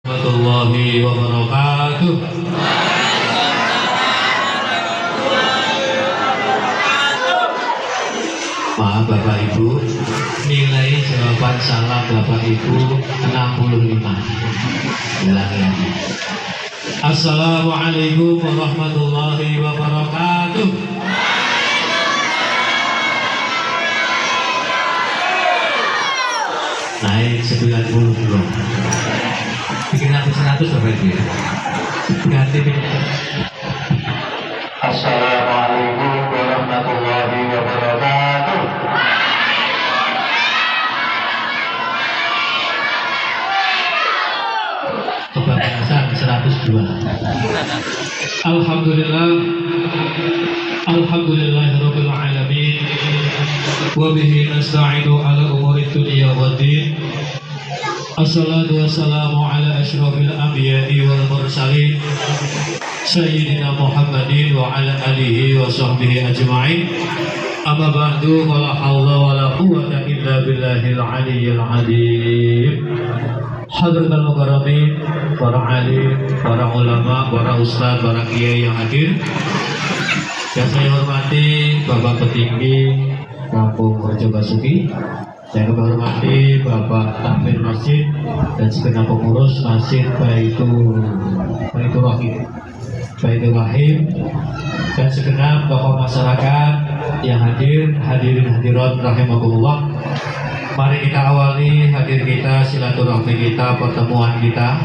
Warahmatullahi wabarakatuh. Maaf Bapak Ibu, nilai jawaban salah Bapak Ibu 65. Ulangi lagi. Assalamualaikum warahmatullahi wabarakatuh. Naik 92. Bikin aku 100 Bapak Ibu ya. Ganti pinter. Assalamualaikum warahmatullahi wabarakatuh. Kebablasan 102. Alhamdulillah. Alhamdulillahirabbil alamin. Wa bihi nasta'inu ala umuri dunya waddin. Assalatu wassalamu ala asyrafil anbiya'i wal mursalin Sayyidina Muhammadin wa ala alihi wa sahbihi ajma'in. Amma ba'du, wala hawla wala quwwata illa billahil aliyyil azim. Hadratul mukarramin, para alim, para ulama, para ustaz, para kiai yang hadir. Yang saya hormati Bapak Petinggi Kampung Rejo Basuki. Saya menghormati Bapak Takmir Masjid dan segenap pengurus Masjid Baitur Rahim dan segenap tokoh masyarakat yang hadirin hadirat rahimakumullah. Mari kita awali hadir kita, silaturahmi kita, pertemuan kita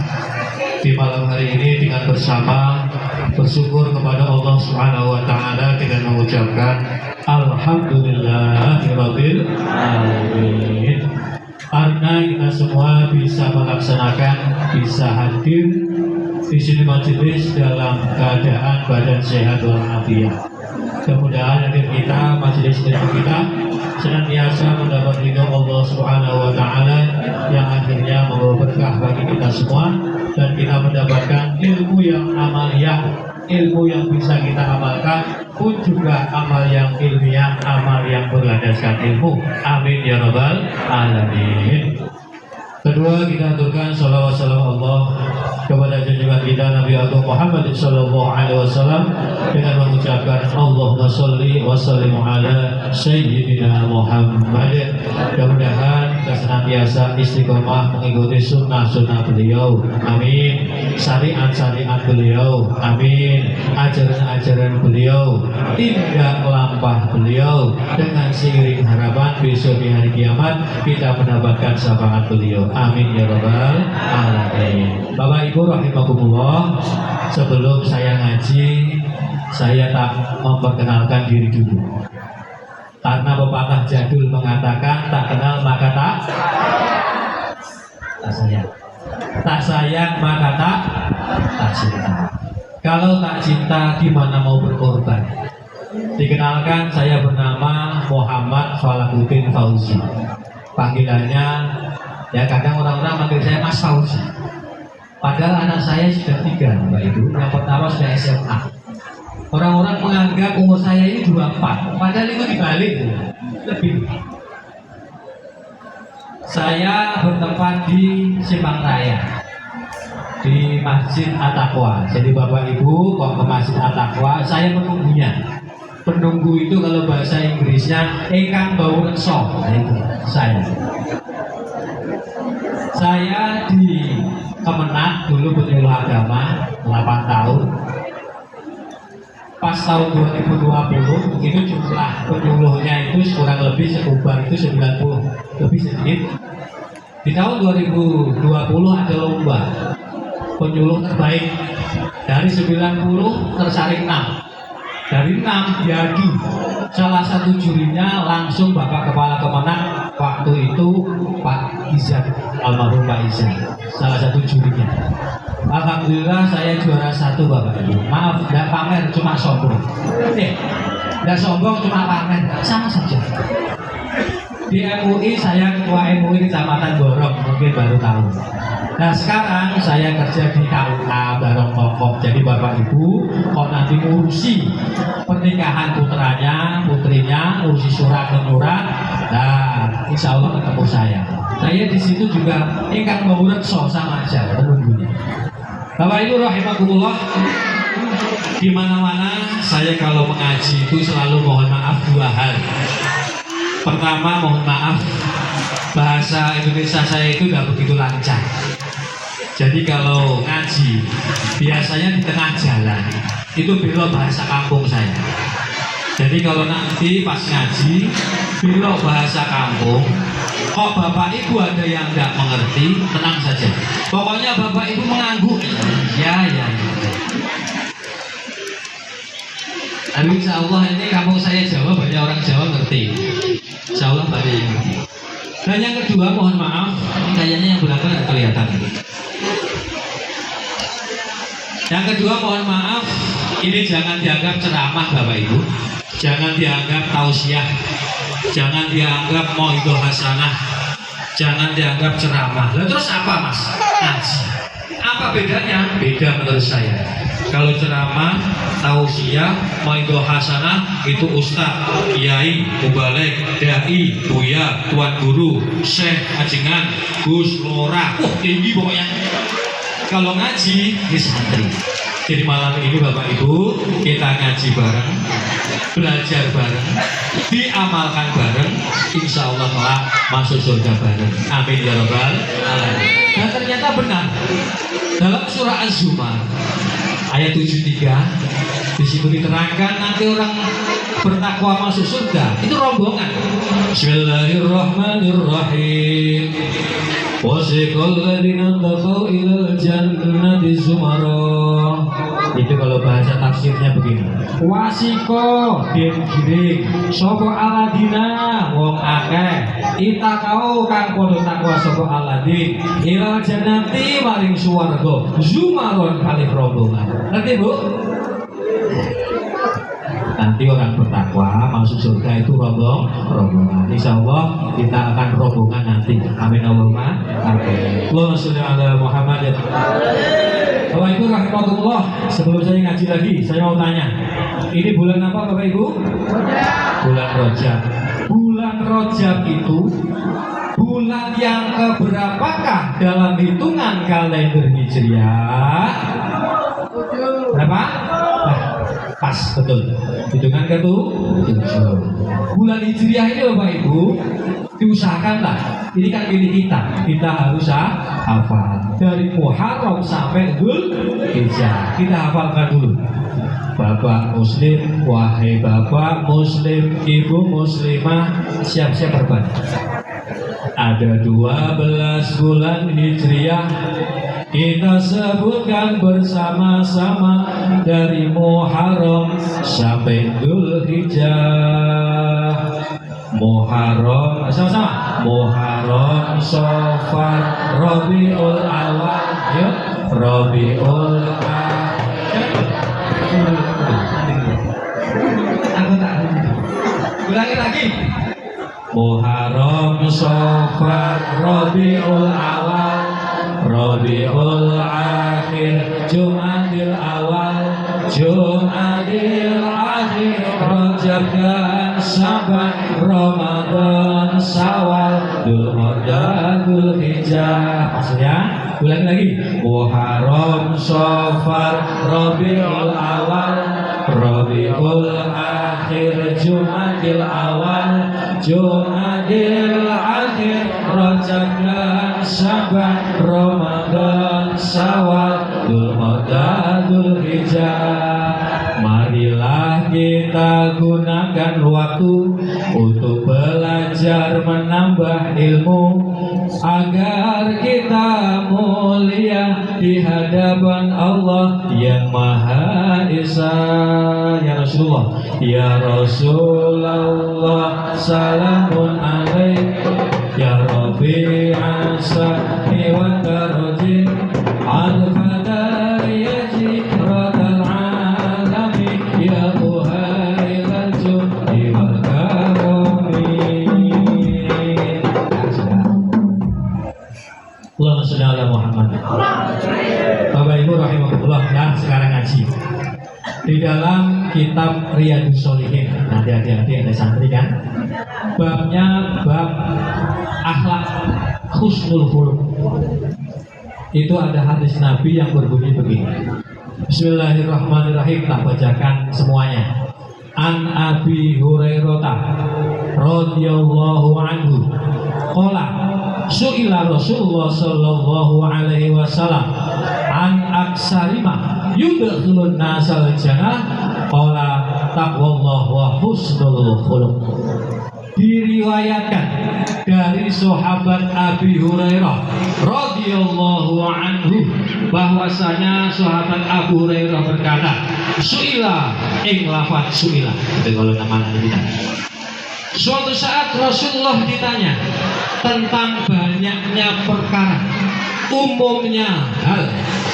di malam hari ini dengan bersama bersyukur kepada Allah Subhanahu wa taala dengan mengucapkan alhamdulillahirabbil alamin. Karena kita semua bisa melaksanakan, bisa hadir di sini majelis dalam keadaan badan sehat walafiat. Mudah-mudahan hadir kita, majelis kita senantiasa mendapat ridho Allah Subhanahu wa taala yang akhirnya membawa berkah bagi kita semua dan kita mendapatkan ilmu yang amaliyah, ilmu yang bisa kita amalkan pun juga amal yang ilmiah, amal yang berlandaskan ilmu. Amin ya rabbal alamin. Kedua, kita aturkan salawat salam Allah kepada junjungan kita Nabi Agung Muhammad sallallahu alaihi wasallam dengan mengucapkan Allahumma sholli wa sallim ala sayyidina Muhammad. Mudah-mudahan kita senantiasa istiqomah mengikuti sunnah-sunnah beliau. Amin. Syariat-syariat beliau. Amin. Ajaran-ajaran beliau, tindak lampah beliau, dengan seiring harapan besok di hari kiamat kita mendapatkan syafaat beliau. Amin ya rabbal alamin. Bapak Ibu rahimakumullah, sebelum saya ngaji, saya tak memperkenalkan diri dulu. Karena pepatah jadul mengatakan tak kenal maka tak sayang. Tak sayang maka tak cinta. Kalau tak cinta gimana mau berkorban? Dikenalkan, saya bernama Muhammad Falahuddin Fauzi. Panggilannya, ya kadang orang-orang manggil saya Mas Fauzi. Padahal anak saya sudah 3, Mbak Ibu. Yang pertama sudah SMA. Orang-orang menganggap umur saya ini 24. Padahal itu dibalik, lebih. Saya bertempat di Simpang Raya, di Masjid At-Taqwa. Jadi Bapak Ibu kok ke Masjid At-Taqwa, saya menunggunya. Penunggu itu kalau bahasa Inggrisnya ingkang bau rekso. Nah itu saya di Kemenak dulu penyuluh agama 8 tahun. Pas tahun 2020 itu jumlah penyuluhnya itu kurang lebih sekubar itu 90 lebih sedikit. Di tahun 2020 ada lomba penyuluh terbaik, dari 90 tersaring 6. Dari 6 diadu. Salah satu jurinya langsung Bapak Kepala Kemenak waktu itu Pak Izan, almarhum Pak Izan, salah satu jurinya. Alhamdulillah saya juara 1 Bapak Ibu. Maaf, tidak pamer, cuma sombong. Tidak sombong, cuma pamer, sama saja. Di MUI saya ketua MUI Kecamatan Borong, mungkin baru tahu. Nah sekarang saya kerja di KUA Barong Tokok. Jadi Bapak Ibu kok nanti ngurusi pernikahan putrinya, ngurusi surat menyurat, nah insya Allah ketemu saya. Saya di situ juga ingkang mau rekso sama aja penunggunya. Bapak Ibu rahimakumullah, di mana-mana saya kalau mengaji itu selalu mohon maaf dua hal. Pertama, mohon maaf, bahasa Indonesia saya itu tidak begitu lancar. Jadi kalau ngaji biasanya di tengah jalan itu belok bahasa kampung saya. Jadi kalau nanti pas ngaji belok bahasa kampung, kok Bapak Ibu ada yang nggak mengerti, tenang saja. Pokoknya Bapak Ibu mengangguk. Ya. Tapi insya Allah ini kampung saya Jawa, banyak orang Jawa ngerti. Insya Allah banyak yang ngerti. Dan yang kedua, mohon maaf, ini kayaknya yang belakang nggak kelihatan. Yang kedua, mohon maaf, ini jangan dianggap ceramah Bapak Ibu, jangan dianggap tausiah, jangan dianggap mauidhah hasanah, jangan dianggap ceramah. Lalu terus apa Mas? Ngaji. Apa bedanya? Beda menurut saya. Kalau ceramah, tausiah, mauidhah hasanah itu ustaz, kiai, mubalek, dai, buya, tuan guru, syekh, ajengan, gus, lurah, tinggi pokoknya. Kalau ngaji, ini santri. Jadi malam ini Bapak Ibu, kita ngaji bareng, belajar bareng, diamalkan bareng, insya Allah kelak masuk surga bareng. Amin ya rabbal alamin. Dan ternyata benar. Dalam surah Az-Zumar ayat 73, di situ diterangkan nanti orang bertakwa masuk surga itu rombongan. Bismillahirrahmanirrahim. Wasiqal ladzina taqaw ilal jannati zumara. Itu kalau bahasa tafsirnya begini. Wasiko den-giring sapa aladina wong akeh itakau kang padha takwa sapa aladin ilal jannati maring swarga zumaron kalih rombongan. Ngerti Bu? Nanti orang bertakwa masuk surga itu rombongan. Insya Allah kita akan rombongan nanti. Amin Allahumma amin. Allahumma sholli ala Muhammad. Bapak Ibu rahimahullah, sebelum saya ngaji lagi, saya mau tanya, ini bulan apa Bapak Ibu? Bulan Rajab. Bulan Rajab itu bulan yang keberapakah dalam hitungan kalender Hijriah? Berapa? Pas, betul. Hitungan ke-7. Bulan Hijriah ini Bapak Ibu, diusahakanlah. Ini kan milik kita. Kita harus hafal. Dari Muharram sampai Dzulhijjah. Kita hafalkan dulu. Bapak Muslim, wahai Bapak Muslim, Ibu Muslimah, siap-siap berbagi. Ada 12 bulan Hijriah. Kita sebutkan bersama-sama dari Muharram sampai Dzulhijjah. Muharram sama-sama. Muharram, Safar, Rabiul Awal, yuk. Rabiul Akhir. Ulangi lagi. Muharram, Safar, Rabiul Awal, Rabiul Akhir, Jumadil Awal, Jumadil Akhir, Rajab dan Syaban, Ramadan, Syawal, Dzulqa'dah, Dzulhijjah. Maksudnya, ulangi lagi. Muharram, Safar, Rabiul Awal, Rabiul Akhir, Jumadil Awal, Jumadil Akhir, Rajab dan Syaban, Ramadan, Syawal, Dzulqa'dah, Dzulhijjah. Marilah kita gunakan waktu untuk belajar menambah ilmu agar kita mulia di hadapan Allah yang Maha Esa. Ya Rasulullah, ya Rasulullah, salamun alaik ya Rabbi asani wa darajin al-fadar yaji radal alami ya Tuhailal judi wal karami. Allahumma sholli ala Muhammad. Bapak Ibu rahimahullah, dan sekarang ngaji di dalam kitab Riyadhus Shalihin. Nanti hati-hati ada santri kan. Babnya bab akhlak husnul khuluq. Itu ada hadis Nabi yang berbunyi begini. Bismillahirrahmanirrahim, tak bacakan semuanya. An Abi Hurairah radhiyallahu anhu qala su'ila Rasulullah sallallahu alaihi wasallam an aksarima yudkhulun nasal jannah qala taqwallah wa husnul khuluq. Diriwayatkan dari sahabat Abi Hurairah radhiyallahu anhu bahwasanya sahabat Abu Hurairah berkata, suila ing lafaz suila. Itu kalau nama kita. Suatu saat Rasulullah ditanya tentang banyaknya perkara, umumnya hal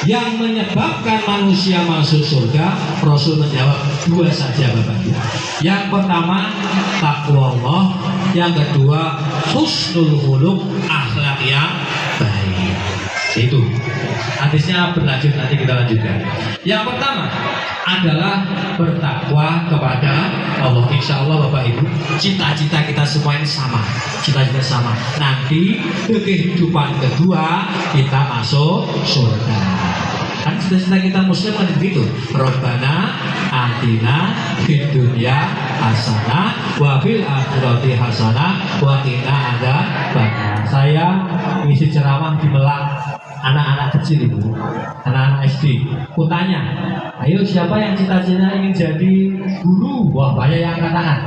yang menyebabkan manusia masuk surga. Rasul menjawab dua saja Bapak Ibu. Yang pertama takwa Allah, yang kedua husnul khuluq, akhlak yang baik. Itu hadisnya berlanjut, nanti kita lanjutkan. Yang pertama adalah bertakwa kepada Allah. Insya Allah Bapak Ibu, cita-cita kita semua ini sama, cita-cita sama. Nanti ke kehidupan kedua kita masuk surga. Kan cita-cita kita Muslim kan begitu. Rabbana atina fid dunya hasanah wa fil akhirati hasanah wa qina adzabannar. Saya ngisi ceramah di Melang, anak-anak kecil itu, anak-anak SD. Kutanya, ayo siapa yang cita-citanya ingin jadi guru? Wah, banyak yang angkat tangan.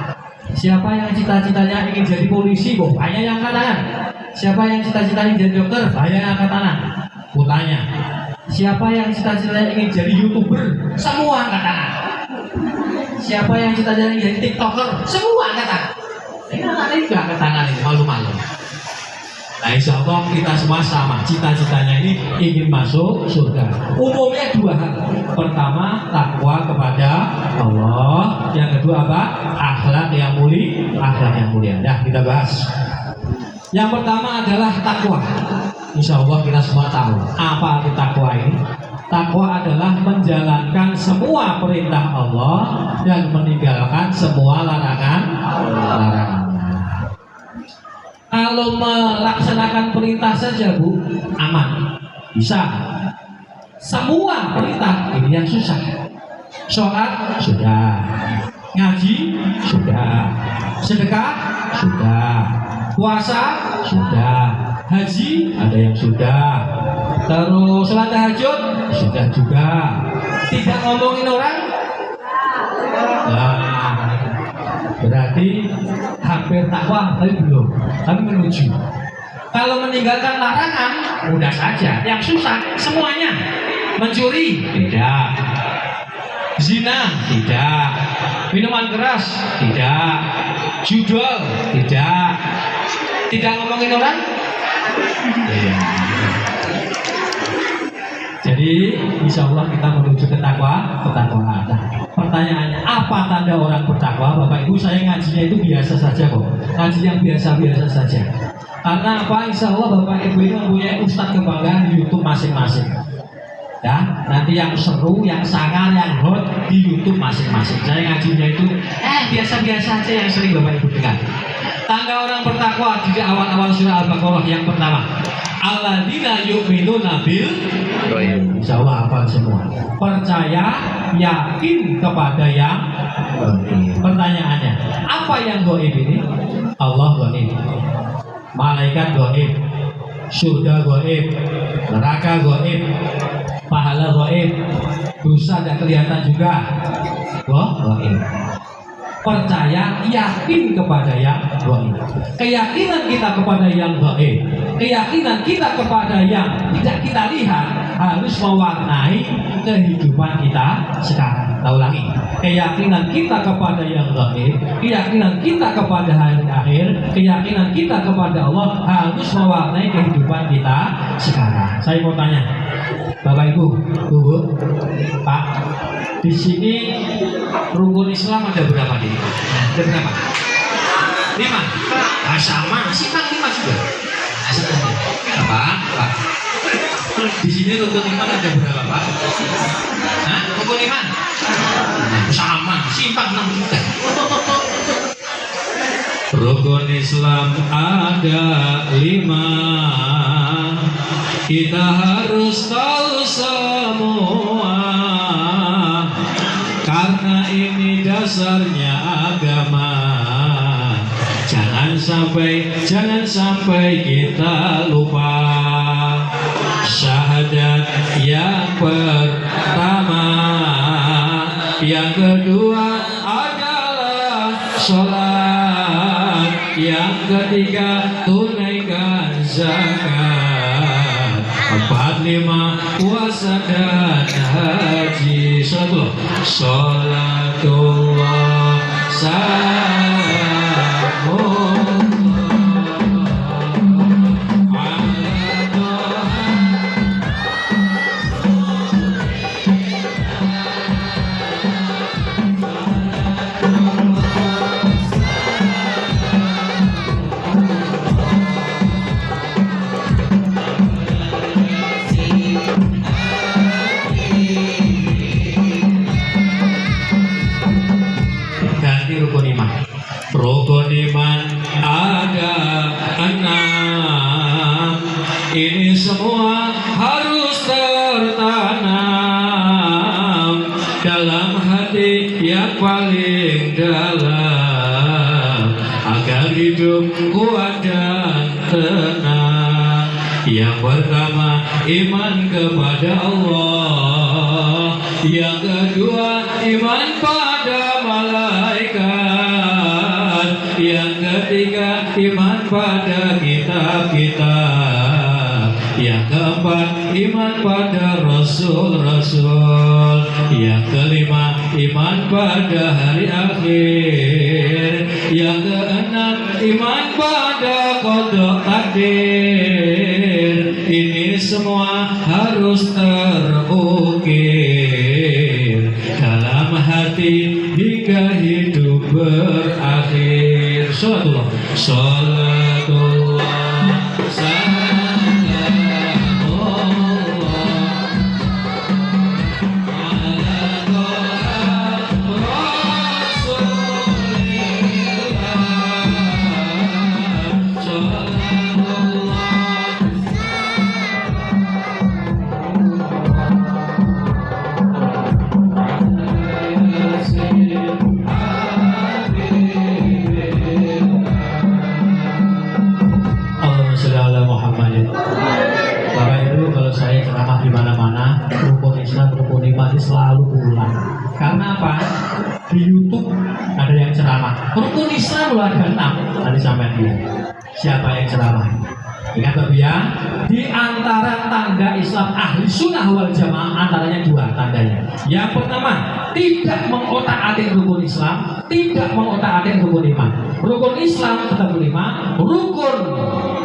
Siapa yang cita-citanya ingin jadi polisi? Wah, banyak yang angkat tangan. Siapa yang cita-citanya ingin jadi dokter? Banyak yang angkat tangan. Kutanya, siapa yang cita-citanya ingin jadi YouTuber? Semua angkat tangan. Siapa yang cita-citanya ingin jadi TikToker? Semua angkat tangan. Ini anak-anak ini angkat tangan, ini malu-malu. Nah, insya Allah kita semua sama, cita-citanya ini ingin masuk surga. Umumnya dua hal. Pertama, takwa kepada Allah. Yang kedua apa? Akhlak yang mulia, akhlak yang mulia. Nah, kita bahas. Yang pertama adalah takwa. Insya Allah kita semua tahu apa arti takwa ini. Takwa adalah menjalankan semua perintah Allah dan meninggalkan semua larangan. Kalau melaksanakan perintah saja Bu, aman, bisa. Semua perintah ini yang susah. Sholat sudah, ngaji sudah, sedekah sudah, puasa sudah, haji ada yang sudah, terus sholat tahajud sudah juga. Tidak ngomongin orang, nah, berarti hampir takwa, tapi belum, tapi menuju. Kalau meninggalkan larangan mudah saja, yang susah semuanya. Mencuri tidak, zina tidak, minuman keras tidak, judol tidak ngomongin orang. Jadi insya Allah kita menuju ke ketakwaan. Nah, pertanyaannya, apa tanda orang bertakwa? Bapak Ibu, saya ngajinya itu biasa saja kok, ngaji yang biasa-biasa saja. Karena apa? Insya Allah Bapak Ibu ini mempunyai ustadz kebanggaan di YouTube masing-masing. Ya, nanti yang seru, yang sangar, yang hot di YouTube masing-masing. Saya ngajinya itu biasa-biasa aja yang sering Bapak Ibu dengar. Tanda orang bertakwa di awal-awal surah Al-Baqarah yang pertama, alladzina yu'minuna bil ghaib. Insyaallah hafal semua. Percaya, yakin kepada yang gaib. Pertanyaannya, apa yang gaib ini? Allah gaib, malaikat gaib, surga gaib, neraka gaib, pahala gaib, dosa tidak kelihatan juga gaib. Percaya, yakin kepada yang gaib. Keyakinan kita kepada yang gaib, keyakinan kita kepada yang tidak kita lihat harus mewarnai kehidupan kita sekarang. Kita ulangi, keyakinan kita kepada yang gaib, keyakinan kita kepada hari akhir, keyakinan kita kepada Allah harus mewarnai kehidupan kita sekarang. Saya mau tanya, Bapak Ibu, Bu, Pak, di sini rukun Islam ada berapa nih? Ada berapa? 5. Ah, sama, simpang 5 juga. Apa? Pak. Di sini rukun iman ada berapa, Pak? Hah? Rukun iman? Sama, simpang 6 juga. Rukun Islam ada 5, kita harus tahu semua, karena ini dasarnya agama. Jangan sampai kita lupa syahadat yang pertama, yang kedua adalah sholat, yang ketiga tunaikan zakat, 4, 5 puasa dan haji. Sholatullah Rukun iman ada 6. Ini semua harus tertanam dalam hati yang paling dalam, agar hidup kuat dan tenang. Yang pertama, iman kepada Allah. Yang kedua, iman pada malaikat. Yang ketiga, iman pada kitab-kitab. Yang keempat, iman pada rasul-rasul. Yang kelima, iman pada hari akhir. Yang keenam, iman pada qada takdir. Ini semua harus terukir dalam hati hingga hidup berakhir. Sholatullah, selalu berulang. Karena apa? Di YouTube ada yang ceramah. Rukun Islam ada 6. Tadi sampai dia. Siapa yang ceramah? Ingat Bapak ya, di antara tanda Islam ahli sunnah wal jamaah antaranya 2 tandanya. Yang pertama, tidak mengotak-atik rukun Islam, tidak mengotak-atik rukun iman. Rukun Islam tetap 5, rukun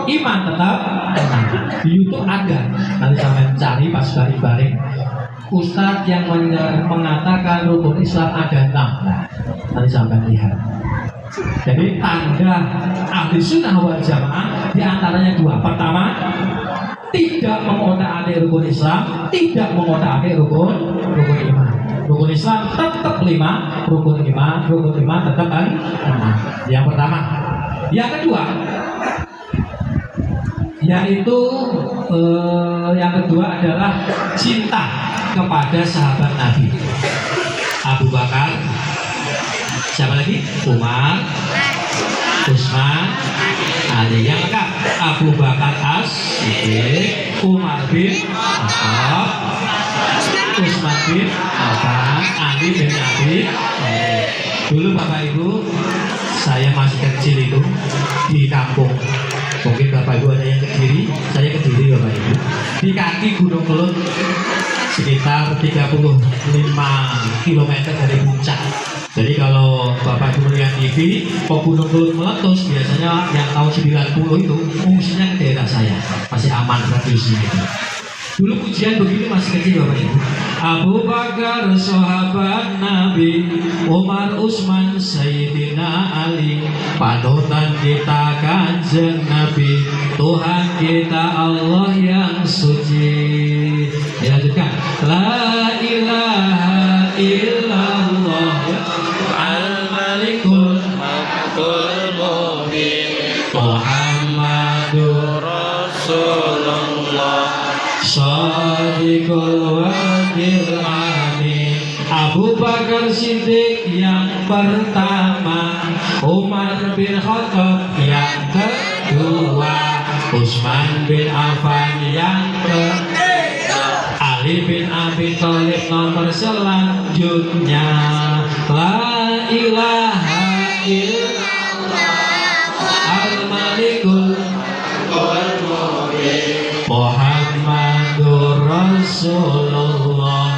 iman tetap 6. Di YouTube ada. Nanti sampai cari pas baring-baring. Ustadz yang mengatakan rukun Islam ada 6. Nah, nanti sampai lihat. Jadi tanda ahli sunnah wal jamaah diantaranya 2. Pertama, tidak mengotak-atik rukun Islam, tidak mengotak-atik rukun iman. Rukun Islam tetap 5, rukun iman tetap 6. Yang pertama. Yang kedua, yaitu yang kedua adalah cinta kepada sahabat Nabi. Abu Bakar, siapa lagi? Umar, Utsman, Ali. Yang lengkap, Abu Bakar As-Siddiq, Umar bin Khattab, Utsman bin Affan, Ali bin Abi Thalib. Dulu Bapak Ibu, saya masih kecil itu di kampung. Mungkin Bapak Ibu ada yang Kediri, saya Kediri Bapak Ibu. Di kaki Gunung Kelut, sekitar 35 km dari puncak. Jadi kalau Bapak Ibu melihat TV, kok Gunung Kelut meletus, biasanya yang tahun 90 itu fungsinya ke daerah saya. Masih aman radiusnya itu. Dulu pujian begini masih kecil Bapak Ibu. Abu Bakar sahabat Nabi, Umar Utsman Sayyidina Ali, panutan kita Kanjeng Nabi, Tuhan kita Allah yang suci. Dilanjutkan. La ilaha illallah al-malikul haqqul mubin Muhammadur Rasulullah Wadil Amin. Abu Bakar Siddiq yang pertama, Umar bin Khattab yang kedua, Utsman bin Affan yang ketiga, Ali bin Abi Thalib nomor selanjutnya. La ilaha illallah al-malikul Muhammadur Rasulullah.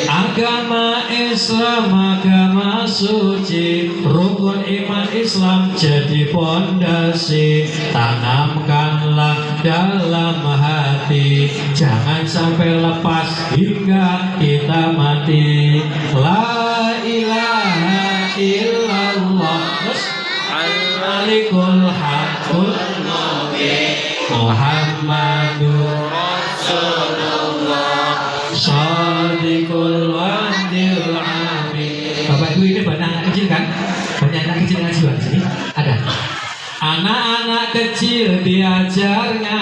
Agama Islam, agama suci, rukun iman Islam jadi pondasi. Tanamkanlah dalam hati, jangan sampai lepas hingga kita mati. La ilaha illallah al-malikul haqqul mubin Muhammadur Rasulullah Shadiqul Wadil Amin. Bapak Ibu, ini banyak anak kecil kan? Banyak anak kecil ngaji di sini? Ada. Anak-anak kecil diajarnya